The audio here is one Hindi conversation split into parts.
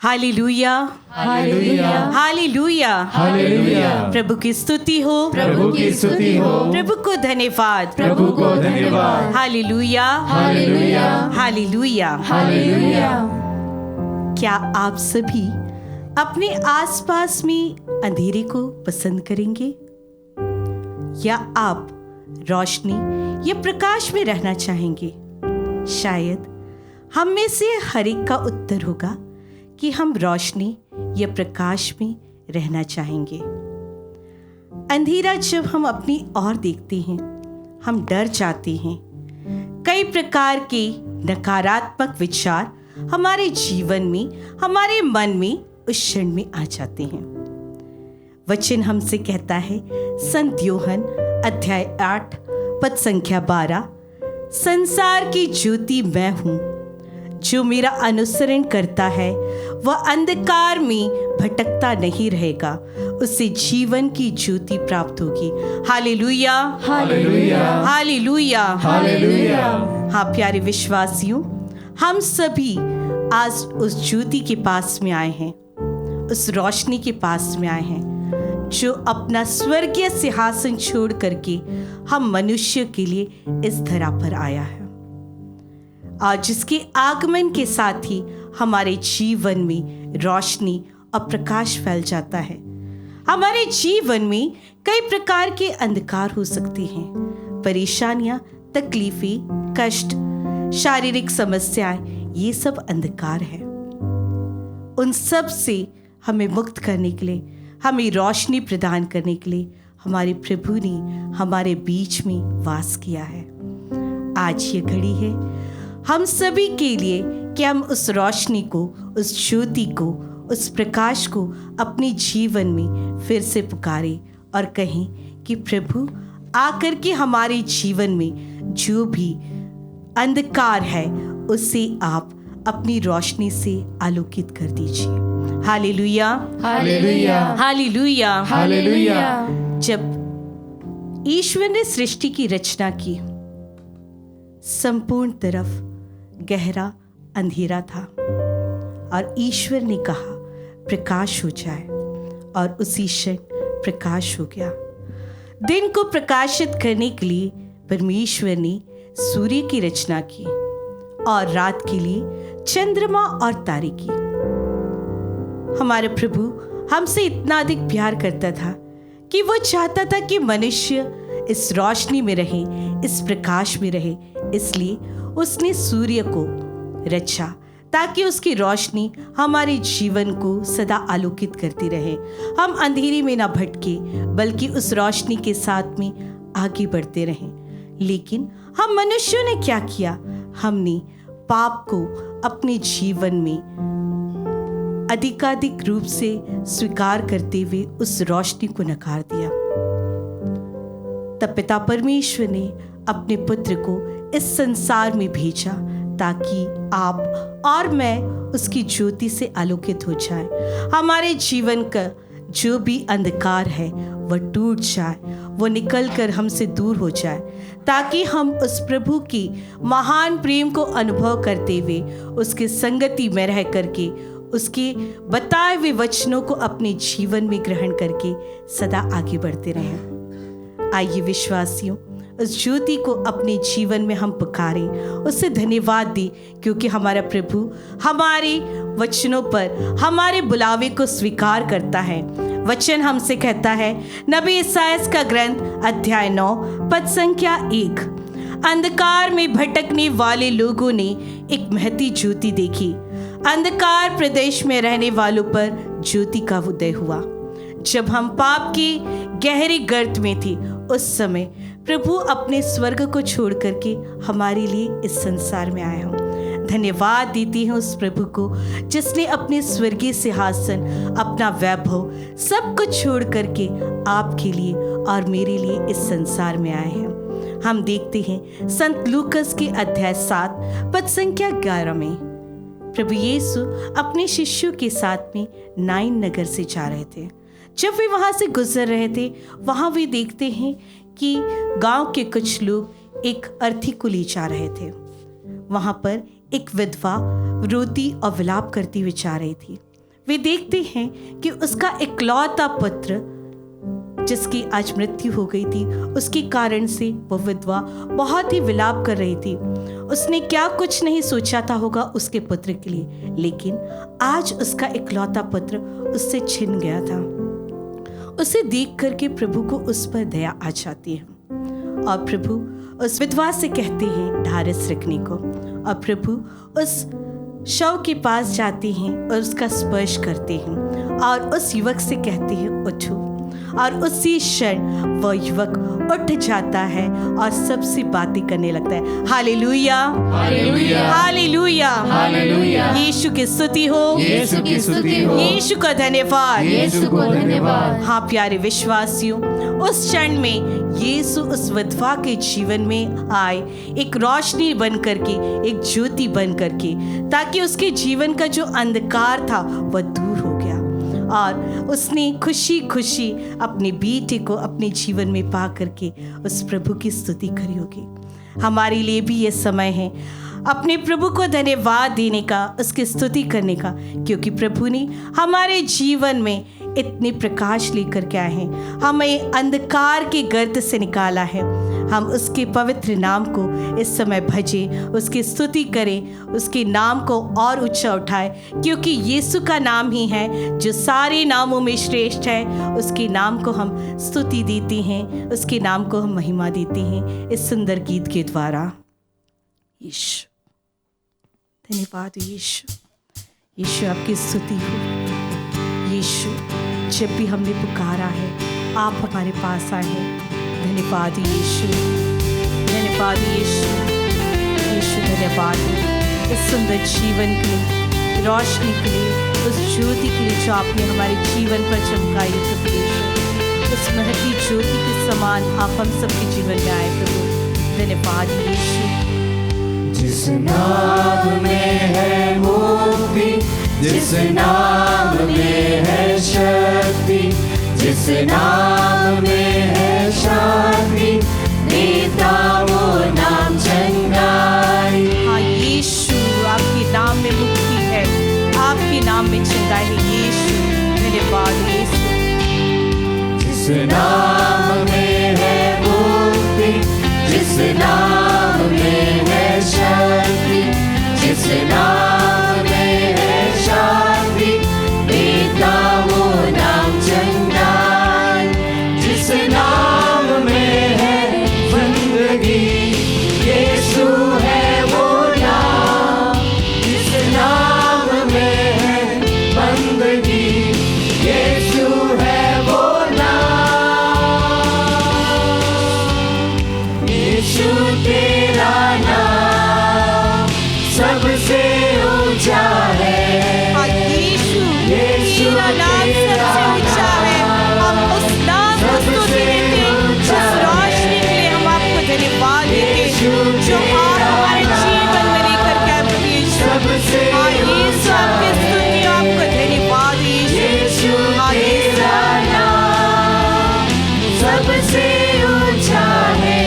Hallelujah, hallelujah, hallelujah, hallelujah. प्रभु की स्तुति हो, प्रभु की स्तुति हो, प्रभु को धन्यवाद, प्रभु को धन्यवाद। Hallelujah, hallelujah, hallelujah. हालेलुया। क्या आप सभी अपने आसपास में अंधेरे को पसंद करेंगे या आप रोशनी या प्रकाश में रहना चाहेंगे? शायद हम में से हर एक का उत्तर होगा कि हम रोशनी या प्रकाश में रहना चाहेंगे। अंधेरा जब हम अपनी ओर देखते हैं, हम डर जाते हैं। कई प्रकार के नकारात्मक विचार हमारे जीवन में, हमारे मन में उस क्षण में आ जाते हैं। वचन हमसे कहता है, संत यूहन्ना अध्याय 8 पद संख्या 12, संसार की ज्योति मैं हूँ, जो मेरा अनुसरण करता है वह अंधकार में भटकता नहीं रहेगा, उसे जीवन की ज्योति प्राप्त होगी। Hallelujah, hallelujah, hallelujah, hallelujah. हाँ प्यारे विश्वासियों, हम सभी आज उस ज्योति के पास में आए हैं, उस रोशनी के पास में आए हैं, जो अपना स्वर्गीय सिंहासन छोड़ करके हम मनुष्य के लिए इस धरा पर आया है। आज जिसके आगमन के साथ ही हमारे जीवन में रोशनी और प्रकाश फैल जाता है। हमारे जीवन में कई प्रकार के अंधकार हो सकते हैं, परेशानियां, तकलीफें, कष्ट, शारीरिक समस्याएं, ये सब अंधकार है। उन सब से हमें मुक्त करने के लिए, हमें रोशनी प्रदान करने के लिए हमारे प्रभु ने हमारे बीच में वास किया है। आज ये घड़ी है हम सभी के लिए कि हम उस रोशनी को, उस ज्योति को, उस प्रकाश को अपने जीवन में फिर से पुकारें और कहें कि प्रभु आकर के हमारे जीवन में जो भी अंधकार है उसे आप अपनी रोशनी से आलोकित कर दीजिए। Hallelujah, hallelujah, hallelujah, hallelujah. जब ईश्वर ने सृष्टि की रचना की, संपूर्ण तरफ गहरा अंधेरा था और ईश्वर ने कहा प्रकाश हो जाए, और उसी क्षण प्रकाश हो गया। दिन को प्रकाशित करने के लिए परमेश्वर ने सूर्य की रचना की और रात के लिए चंद्रमा और तारे की। हमारे प्रभु हमसे इतना अधिक प्यार करता था कि वो चाहता था कि मनुष्य इस रोशनी में रहे, इस प्रकाश में रहे। इसलिए उसने सूर्य को रचा ताकि उसकी रोशनी हमारे जीवन को सदा आलोकित करती रहे। हम अंधेरे में ना भटके, बल्कि उस रोशनी के साथ में आगे बढ़ते रहें। लेकिन हम मनुष्यों ने क्या किया? हमने पाप को अपने जीवन में अधिकाधिक रूप से स्वीकार करते हुए उस रोशनी को नकार दिया। तब पिता परमेश्वर ने अपने पुत्र को इस संसार में भेजा ताकि आप और मैं उसकी ज्योति से आलोकित हो जाए। हमारे जीवन का जो भी अंधकार है वह टूट जाए, वो निकल कर हमसे दूर हो जाए, ताकि हम उस प्रभु की महान प्रेम को अनुभव करते हुए उसके संगति में रह करके उसके बताए हुए वचनों को अपने जीवन में ग्रहण करके सदा आगे बढ़ते रहें। आइए विश्वासियों, उस ज्योति को अपने जीवन में हम पुकारें, उससे धन्यवाद दें, क्योंकि हमारा प्रभु हमारे वचनों पर हमारे बुलावे को स्वीकार करता है। वचन हमसे कहता है, नबी इसायाह का ग्रंथ अध्याय 9 पद संख्या 1, अंधकार में भटकने वाले लोगों ने एक महती ज्योति देखी। अंधकार प्रदेश में रहने वालों पर ज्योति का उदय हुआ। जब हम पाप की गहरी गर्त में थे, उस समय प्रभु अपने स्वर्ग को छोड़ करके हमारे लिए इस संसार में आए हों। धन्यवाद देती हूँ उस प्रभु को जिसने अपने स्वर्गीय सिंहासन, अपना वैभव सब कुछ छोड़ करके आपके लिए और मेरे लिए इस संसार में आए हैं। हम देखते हैं संत लूकस के अध्याय 7 पद संख्या 11 में प्रभु यीशु अपने शिष्यों के साथ में नाइन नगर से जा रहे थे। जब वे वहाँ से गुजर रहे थे, वहाँ वे देखते हैं कि गांव के कुछ लोग एक अर्थी को ले जा रहे थे। वहाँ पर एक विधवा रोती और विलाप करती हुई जा रही थी। वे देखते हैं कि उसका इकलौता पुत्र जिसकी आज मृत्यु हो गई थी, उसके कारण से वो विधवा बहुत ही विलाप कर रही थी। उसने क्या कुछ नहीं सोचा था होगा उसके पुत्र के लिए, लेकिन आज उसका इकलौता पुत्र उससे छिन गया था। उसे देख करके प्रभु को उस पर दया आ जाती है और प्रभु उस विधवा से कहते हैं ढारस रखने को, और प्रभु उस शव के पास जाते हैं और उसका स्पर्श करते हैं और उस युवक से कहते हैं उठो, और उसी क्षण वह युवक उठ जाता है और सबसे बातें करने लगता है। Hallelujah, hallelujah, hallelujah, hallelujah. यीशु की स्तुति हो, यीशु की स्तुति हो, यीशु का धन्यवाद, यीशु को धन्यवाद। हाँ प्यारे विश्वासियों, उस क्षण में यीशु उस विधवा के जीवन में आए, एक रोशनी बन करके, एक ज्योति बन करके, ताकि उसके जीवन का जो अंधकार था वह दूर हो गया और उसने खुशी खुशी अपने बेटे को अपने जीवन में पा करके उस प्रभु की स्तुति करी होगी। हमारे लिए भी ये समय है अपने प्रभु को धन्यवाद देने का, उसकी स्तुति करने का, क्योंकि प्रभु ने हमारे जीवन में इतने प्रकाश लेकर के आए हैं, हमें अंधकार के गर्त से निकाला है। हम उसके पवित्र नाम को इस समय भजें, उसकी स्तुति करें, उसके नाम को और ऊंचा उठाएं, क्योंकि यीशु का नाम ही है जो सारे नामों में श्रेष्ठ है। उसके नाम को हम स्तुति देते हैं, उसके नाम को हम महिमा देते हैं इस सुंदर गीत के द्वारा। यीशु धन्यवाद, यीशु, यीशु आपकी स्तुति हो। यीशु जब भी हमने पुकारा है आप हमारे पास आए हैं। धन्यवाद यीशु, धन्यवाद यीशु, यीशु धन्यवाद इस सुंदर जीवन के लिए, रोशनी के लिए, उस ज्योति के लिए जो आपने हमारे जीवन पर चमकाई है प्रभु यीशु। उस महती ज्योति के समान आप हम सबके जीवन में आए प्रभु। धन्यवाद यीशु। जिस नाम में है मुक्ति, जिस नाम में है शक्ति, जिस नाम में है शांति, देता वो नाम चंगाई। हाँ यीशु, आपके नाम में मुक्ति है, आपके नाम में चंगाई है यीशु। धन्यवाद यीशु। जिस नाम में है मुक्ति, जिस नाम में है शक्ति, जिस नाम में है शांति, देता वो नाम चंगाई। जिस नाम में है जिंदगी, यीशु है वो नाम। जिस नाम में है बंदगी, यीशु है वो नाम। यीशु तेरा नाम सबसे ऊंचा है। हाँ यीशु, यीशु तेरा नाम सबसे ऊंचा है। हम उस नाम को स्तुति देते हैं, उस रोशनी के लिए हम आपको धन्यवाद देते हैं जो आप हमारे जीवन में लेकर के आए प्रभु यीशु। हाँ यीशु, आपकी स्तुति, आपका धन्यवाद यीशु। हाँ यीशु, सबसे ऊंचा है।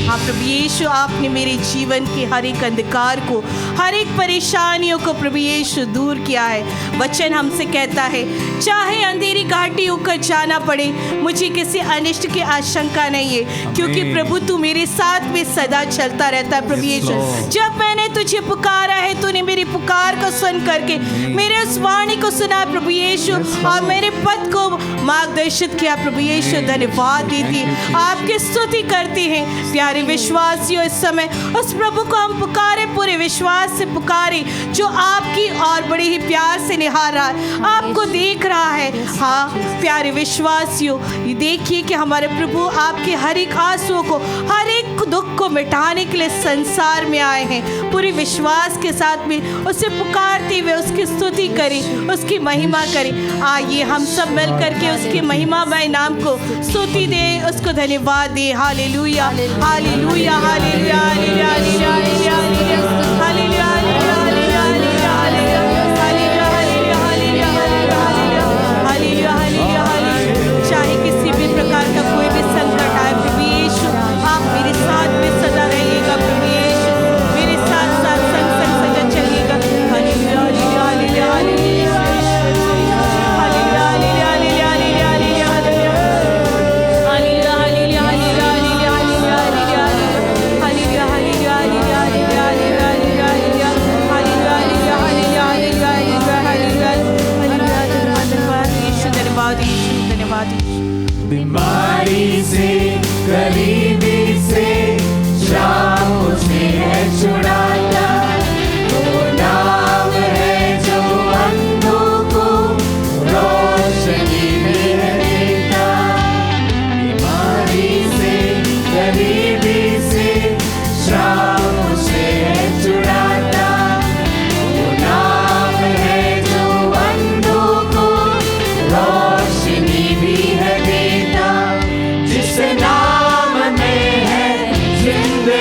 हाँ प्रभु यीशु, आपने मेरे जीवन के हर एक अंधकार को, हर एक परेशानियों को प्रभु यीशु दूर किया है। वचन हमसे कहता है चाहे अंधेरी घाटी होकर जाना पड़े, मुझे किसी अनिष्ट की आशंका नहीं है, क्योंकि प्रभु तू मेरे साथ में सदा चलता रहता है प्रभु यीशु। जब मैंने तुझे पुकारा है, तूने मेरी पुकार को सुन करके मेरे उस वाणी को सुना प्रभु यीशु, और मेरे पद को मार्गदर्शित किया प्रभु यीशु। धन्यवाद देती, आपकी स्तुति करती हैं। प्यारे विश्वासियों, इस समय उस प्रभु को हम पुकारे, पूरे विश्वास से पुकारे, जो आपकी और बड़े ही प्यार से निहार रहा है, आपको देख रहा है। हाँ प्यारे विश्वासियों, ये देखिए कि हमारे प्रभु आपके हर एक आंसुओं को, हर एक दुख को मिटाने के लिए संसार में आए हैं। पूरे विश्वास के साथ में उसे पुकारते हुए उसकी स्तुति करें, उसकी महिमा करें। आइए हम सब मिल करके उसकी महिमामय नाम को स्तुति दें, उसको धन्यवाद दें। Hallelujah, hallelujah, hallelujah, hallelujah, hallelujah, hallelujah, hallelujah, hallelujah, hallelujah, hallelujah, hallelujah. चाहे किसी भी प्रकार का कोई भी संकट आए प्रभु यीशु, आप मेरे साथ में सदा रहिएगा प्रभु यीशु, मेरे साथ साथ संग संग सदा चलिएगा। Hallelujah, hallelujah, hallelujah, hallelujah.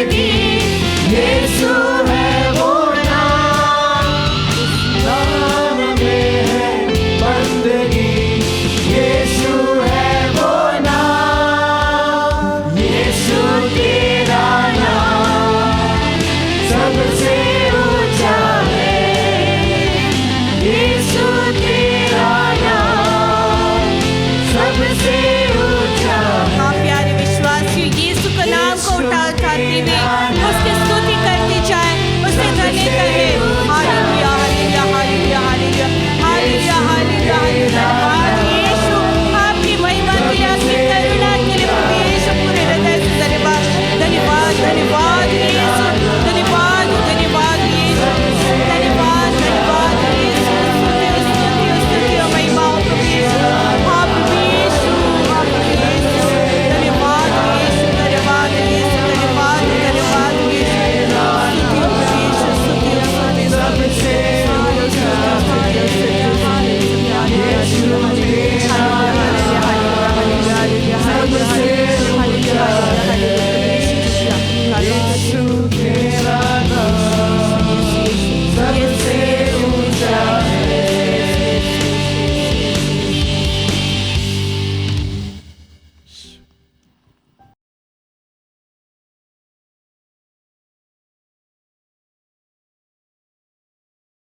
दिया